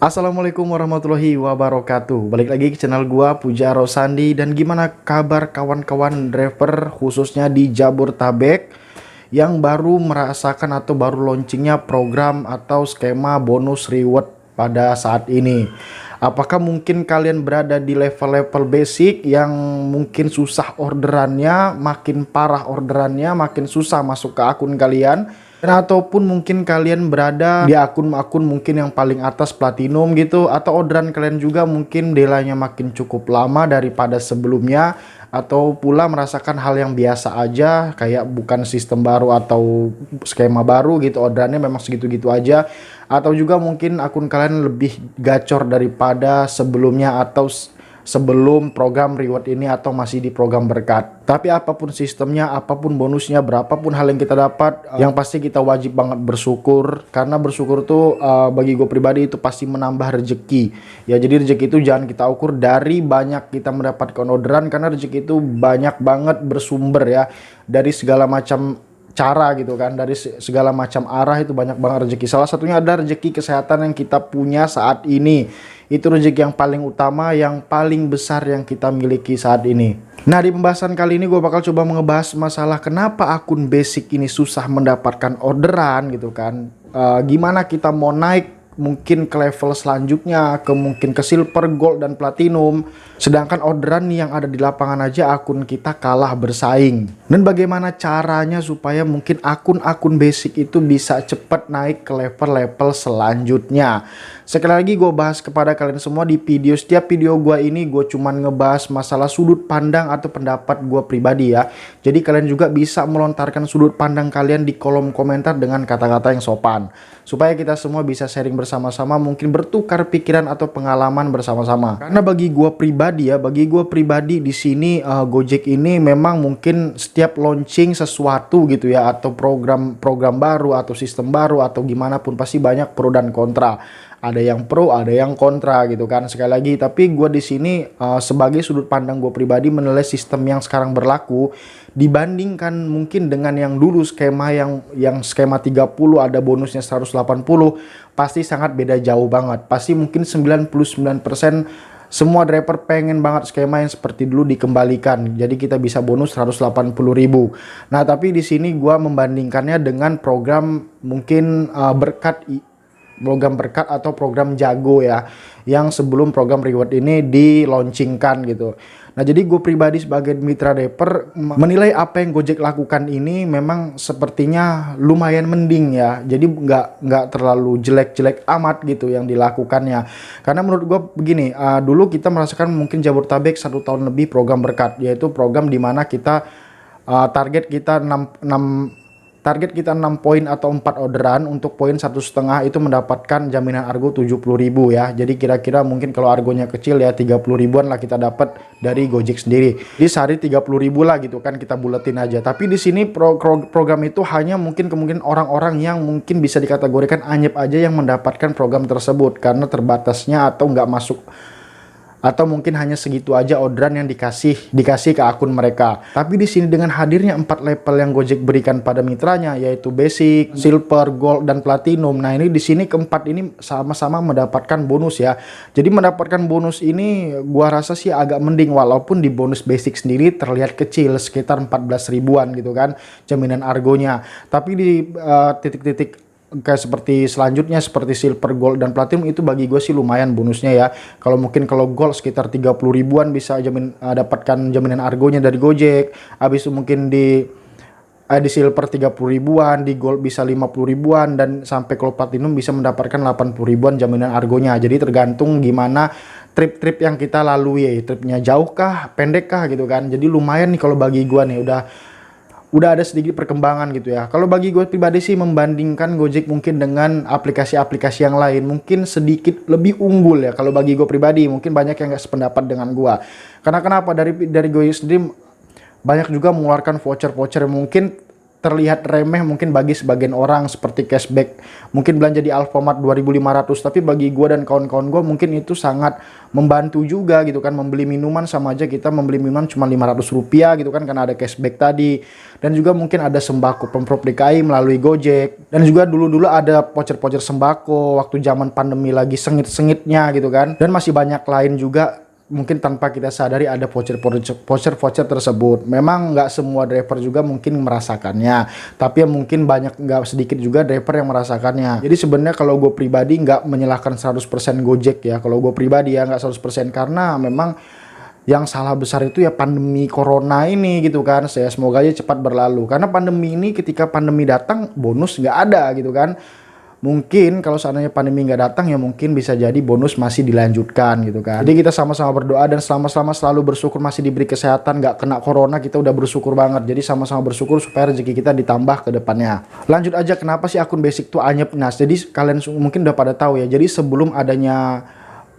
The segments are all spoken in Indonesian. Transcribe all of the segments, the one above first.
Assalamualaikum warahmatullahi wabarakatuh. Balik lagi ke channel gua Puja Rosandi. Dan gimana kabar kawan-kawan driver khususnya di Jabodetabek yang baru merasakan atau baru launchingnya program atau skema bonus reward pada saat ini? Apakah mungkin kalian berada di level-level basic yang mungkin susah orderannya, makin parah orderannya, makin susah masuk ke akun kalian? Dan ataupun mungkin kalian berada di akun-akun mungkin yang paling atas platinum gitu, atau orderan kalian juga mungkin delanya makin cukup lama daripada sebelumnya, atau pula merasakan hal yang biasa aja kayak bukan sistem baru atau skema baru gitu, orderannya memang segitu-gitu aja, atau juga mungkin akun kalian lebih gacor daripada sebelumnya atau sebelum program reward ini atau masih di program berkat. Tapi apapun sistemnya, apapun bonusnya, berapapun hal yang kita dapat, yang pasti kita wajib banget bersyukur, karena bersyukur tuh bagi gue pribadi itu pasti menambah rezeki. Ya, jadi rezeki itu jangan kita ukur dari banyak kita mendapatkan orderan, karena rezeki itu banyak banget bersumber ya dari segala macam cara gitu kan, dari segala macam arah itu banyak banget rezeki. Salah satunya ada rezeki kesehatan yang kita punya saat ini. Itu rezeki yang paling utama, yang paling besar yang kita miliki saat ini. Nah, di pembahasan kali ini gue bakal coba ngebahas masalah kenapa akun basic ini susah mendapatkan orderan gitu kan. Gimana kita mau naik mungkin ke level selanjutnya, mungkin ke silver, gold, dan platinum, sedangkan orderan yang ada di lapangan aja akun kita kalah bersaing. Dan bagaimana caranya supaya mungkin akun-akun basic itu bisa cepat naik ke level-level selanjutnya. Sekali lagi gue bahas kepada kalian semua di setiap video gue ini gue cuman ngebahas masalah sudut pandang atau pendapat gue pribadi ya. Jadi kalian juga bisa melontarkan sudut pandang kalian di kolom komentar dengan kata-kata yang sopan, supaya kita semua bisa sharing bersama-sama, mungkin bertukar pikiran atau pengalaman bersama-sama. Karena bagi gue pribadi ya, bagi gue pribadi di sini Gojek ini memang mungkin setiap launching sesuatu gitu ya, atau program baru atau sistem baru atau gimana pun pasti banyak pro dan kontra. Ada yang pro, ada yang kontra gitu kan. Sekali lagi, tapi gue di sini sebagai sudut pandang gue pribadi menilai sistem yang sekarang berlaku dibandingkan mungkin dengan yang dulu skema yang skema 30 ada bonusnya 180, pasti sangat beda jauh banget. Pasti mungkin 99% semua driver pengen banget skema yang seperti dulu dikembalikan. Jadi kita bisa bonus 180.000. Nah, tapi di sini gue membandingkannya dengan program mungkin program berkat atau program jago ya, yang sebelum program reward ini di launchingkan gitu. Nah, jadi gue pribadi sebagai mitra driver menilai apa yang Gojek lakukan ini memang sepertinya lumayan mending ya. Jadi nggak terlalu jelek-jelek amat gitu yang dilakukannya. Karena menurut gue begini, dulu kita merasakan mungkin Jabodetabek 1 tahun lebih program berkat, yaitu program dimana kita target kita 6 poin atau 4 orderan, untuk poin 1,5 itu mendapatkan jaminan argo 70.000 ya. Jadi kira-kira mungkin kalau argonya kecil ya 30 ribuan lah kita dapat dari Gojek sendiri. Di sehari 30.000 lah gitu kan, kita buletin aja. Tapi di sini program itu hanya mungkin kemungkinan orang-orang yang mungkin bisa dikategorikan anyep aja yang mendapatkan program tersebut, karena terbatasnya atau nggak masuk, atau mungkin hanya segitu aja orderan yang dikasih ke akun mereka. Tapi di sini dengan hadirnya 4 level yang Gojek berikan pada mitranya, yaitu basic, silver, gold, dan platinum. Nah, ini di sini keempat ini sama-sama mendapatkan bonus ya. Jadi mendapatkan bonus ini gua rasa sih agak mending, walaupun di bonus basic sendiri terlihat kecil sekitar 14 ribuan gitu kan jaminan argonya. Tapi di titik-titik kayak seperti selanjutnya seperti silver, gold, dan platinum itu bagi gue sih lumayan bonusnya ya. Kalau gold sekitar 30 ribuan bisa dapatkan jaminan argonya dari Gojek. Habis itu mungkin di silver 30 ribuan, di gold bisa 50 ribuan, dan sampai kalau platinum bisa mendapatkan 80 ribuan jaminan argonya. Jadi tergantung gimana trip-trip yang kita lalui ya, tripnya jauh kah, pendek kah gitu kan. Jadi lumayan nih kalau bagi gue nih udah ada sedikit perkembangan gitu ya. Kalau bagi gue pribadi sih membandingkan Gojek mungkin dengan aplikasi-aplikasi yang lain mungkin sedikit lebih unggul ya. Kalau bagi gue pribadi mungkin banyak yang gak sependapat dengan gue. Karena kenapa? Dari Gojek sendiri banyak juga mengeluarkan voucher-voucher mungkin terlihat remeh mungkin bagi sebagian orang, seperti cashback mungkin belanja di Alfamart 2.500, tapi bagi gua dan kawan-kawan gua mungkin itu sangat membantu juga gitu kan. Membeli minuman sama aja kita membeli minuman cuma 500 rupiah gitu kan, karena ada cashback tadi. Dan juga mungkin ada sembako Pemprov DKI melalui Gojek, dan juga dulu-dulu ada voucher-voucher sembako waktu zaman pandemi lagi sengit-sengitnya gitu kan. Dan masih banyak lain juga, mungkin tanpa kita sadari ada voucher tersebut. Memang nggak semua driver juga mungkin merasakannya, tapi ya mungkin banyak, nggak sedikit juga driver yang merasakannya. Jadi sebenarnya kalau gue pribadi nggak menyalahkan 100% Gojek ya. Kalau gue pribadi ya nggak 100%, karena memang yang salah besar itu ya pandemi corona ini gitu kan. Saya semoga aja cepat berlalu, karena pandemi ini ketika pandemi datang bonus nggak ada gitu kan. Mungkin kalau seandainya pandemi nggak datang ya mungkin bisa jadi bonus masih dilanjutkan gitu kan. Jadi kita sama-sama berdoa dan sama-sama selalu bersyukur masih diberi kesehatan, nggak kena corona, kita udah bersyukur banget. Jadi sama-sama bersyukur supaya rezeki kita ditambah ke depannya. Lanjut aja, kenapa sih akun basic tuh anyep? Nah, jadi kalian mungkin udah pada tahu ya. Jadi sebelum adanya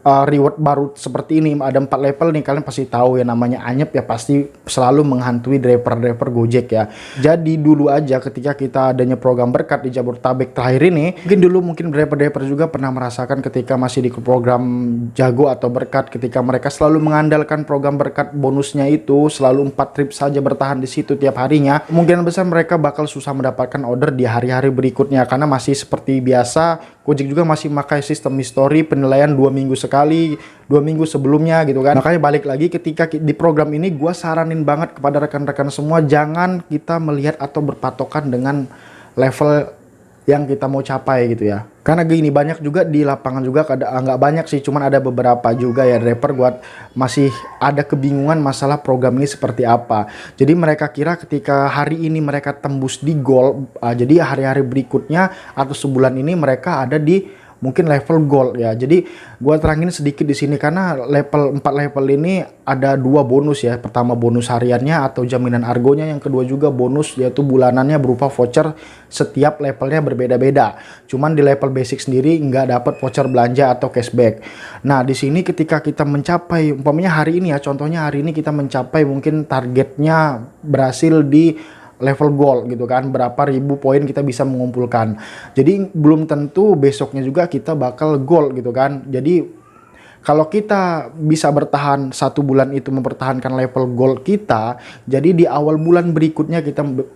reward baru seperti ini, ada 4 level nih, kalian pasti tahu ya namanya anyep ya, pasti selalu menghantui driver-driver Gojek ya. Jadi dulu aja ketika kita adanya program berkat di Jabodetabek terakhir ini, mungkin driver-driver juga pernah merasakan ketika masih di program jago atau berkat, ketika mereka selalu mengandalkan program berkat bonusnya itu selalu 4 trip saja bertahan di situ tiap harinya. Kemungkinan besar mereka bakal susah mendapatkan order di hari-hari berikutnya, karena masih seperti biasa Gojek juga masih memakai sistem history penilaian 2 minggu sekali, 2 minggu sebelumnya gitu kan. Makanya balik lagi, ketika di program ini gue saranin banget kepada rekan-rekan semua, jangan kita melihat atau berpatokan dengan level yang kita mau capai gitu ya. Karena gini, banyak juga di lapangan juga, nggak banyak sih, cuman ada beberapa juga ya driver buat masih ada kebingungan masalah program ini seperti apa. Jadi mereka kira ketika hari ini mereka tembus di gold, jadi hari-hari berikutnya atau sebulan ini mereka ada di mungkin level gold ya. Jadi gua terangin sedikit di sini, karena 4 level ini ada 2 bonus ya. Pertama bonus hariannya atau jaminan argonya, yang kedua juga bonus yaitu bulanannya berupa voucher. Setiap levelnya berbeda-beda. Cuman di level basic sendiri nggak dapat voucher belanja atau cashback. Nah, di sini ketika kita mencapai, umpamanya hari ini ya, contohnya hari ini kita mencapai mungkin targetnya berhasil di level gold gitu kan, berapa ribu poin kita bisa mengumpulkan. Jadi belum tentu besoknya juga kita bakal gold gitu kan. Jadi kalau kita bisa bertahan 1 bulan itu mempertahankan level gold kita, jadi di awal bulan berikutnya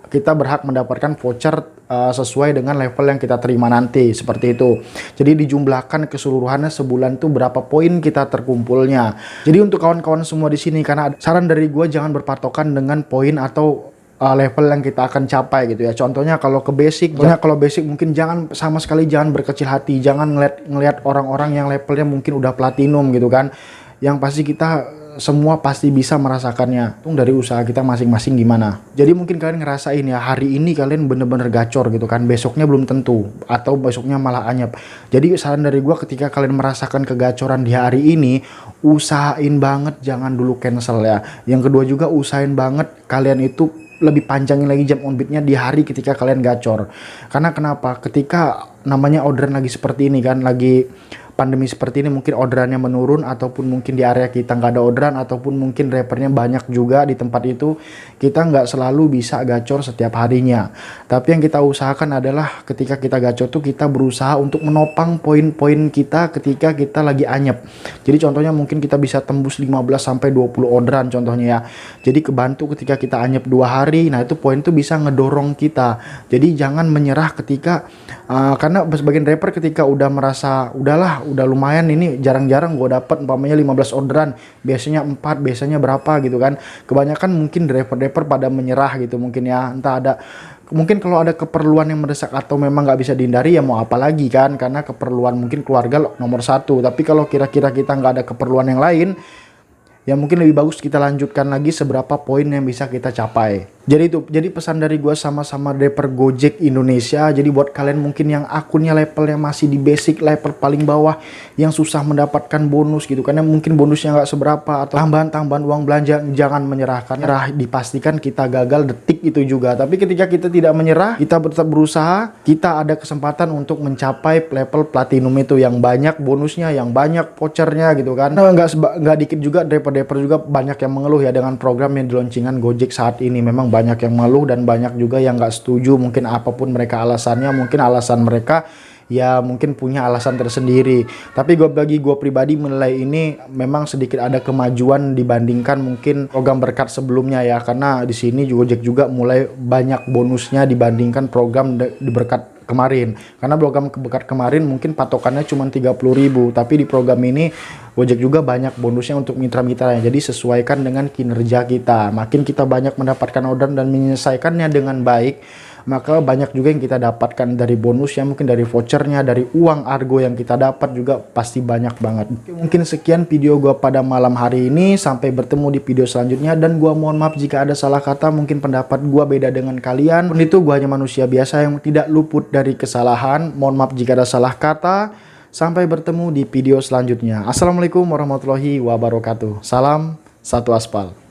kita berhak mendapatkan voucher sesuai dengan level yang kita terima nanti, seperti itu. Jadi dijumlahkan keseluruhannya sebulan tuh berapa poin kita terkumpulnya. Jadi untuk kawan-kawan semua di sini, karena saran dari gue jangan berpatokan dengan poin atau level yang kita akan capai gitu ya. Contohnya kalau ke basic, mungkin sama sekali jangan berkecil hati, jangan ngelihat orang-orang yang levelnya mungkin udah platinum gitu kan. Yang pasti kita semua pasti bisa merasakannya, dari usaha kita masing-masing gimana. Jadi mungkin kalian ngerasain ya, hari ini kalian bener-bener gacor gitu kan, besoknya belum tentu, atau besoknya malah anyep. Jadi saran dari gua, ketika kalian merasakan kegacoran di hari ini, usahain banget jangan dulu cancel ya. Yang kedua juga usahain banget kalian itu lebih panjangin lagi jam on beatnya di hari ketika kalian gacor. Karena kenapa? Ketika namanya orderan lagi seperti ini kan, lagi pandemi seperti ini, mungkin orderannya menurun, ataupun mungkin di area kita nggak ada orderan, ataupun mungkin drivernya banyak juga di tempat itu, kita nggak selalu bisa gacor setiap harinya. Tapi yang kita usahakan adalah ketika kita gacor tuh kita berusaha untuk menopang poin-poin kita ketika kita lagi anyep. Jadi contohnya mungkin kita bisa tembus 15-20 orderan contohnya ya. Jadi kebantu ketika kita anyep 2 hari, nah itu poin tuh bisa ngedorong kita. Jadi jangan menyerah ketika karena sebagian driver ketika udah merasa udah lumayan, ini jarang-jarang gue dapat umpamanya 15 orderan, biasanya 4, biasanya berapa gitu kan. Kebanyakan mungkin driver-driver pada menyerah gitu mungkin ya, mungkin kalau ada keperluan yang mendesak atau memang nggak bisa dihindari ya mau apa lagi kan, karena keperluan mungkin keluarga nomor 1. Tapi kalau kira-kira kita nggak ada keperluan yang lain, ya mungkin lebih bagus kita lanjutkan lagi seberapa poin yang bisa kita capai. Jadi pesan dari gue sama-sama driver Gojek Indonesia. Jadi buat kalian mungkin yang akunnya levelnya masih di basic, level paling bawah, yang susah mendapatkan bonus gitu, karena mungkin bonusnya nggak seberapa atau tambahan uang belanja, jangan menyerahkan. Dipastikan kita gagal detik itu juga. Tapi ketika kita tidak menyerah, kita tetap berusaha, kita ada kesempatan untuk mencapai level platinum itu, yang banyak bonusnya, yang banyak vouchernya gitu kan. Nah, nggak dikit juga driver juga banyak yang mengeluh ya dengan program yang diloncingan Gojek saat ini. Memang banyak yang mengeluh dan banyak juga yang nggak setuju. Mungkin apapun mereka alasannya, mungkin alasan mereka ya mungkin punya alasan tersendiri. Tapi bagi gue pribadi menilai ini memang sedikit ada kemajuan dibandingkan mungkin program berkat sebelumnya ya, karena di sini Gojek juga mulai banyak bonusnya dibandingkan program di berkat kemarin. Karena program berkat kemarin mungkin patokannya cuma 30.000, tapi di program ini Gojek juga banyak bonusnya untuk mitra-mitranya. Jadi sesuaikan dengan kinerja kita. Makin kita banyak mendapatkan orderan dan menyelesaikannya dengan baik, maka banyak juga yang kita dapatkan dari bonusnya, mungkin dari vouchernya, dari uang argo yang kita dapat juga pasti banyak banget. Mungkin sekian video gua pada malam hari ini, sampai bertemu di video selanjutnya, dan gua mohon maaf jika ada salah kata, mungkin pendapat gua beda dengan kalian. Itu gua hanya manusia biasa yang tidak luput dari kesalahan. Mohon maaf jika ada salah kata. Sampai bertemu di video selanjutnya. Assalamualaikum warahmatullahi wabarakatuh. Salam satu aspal.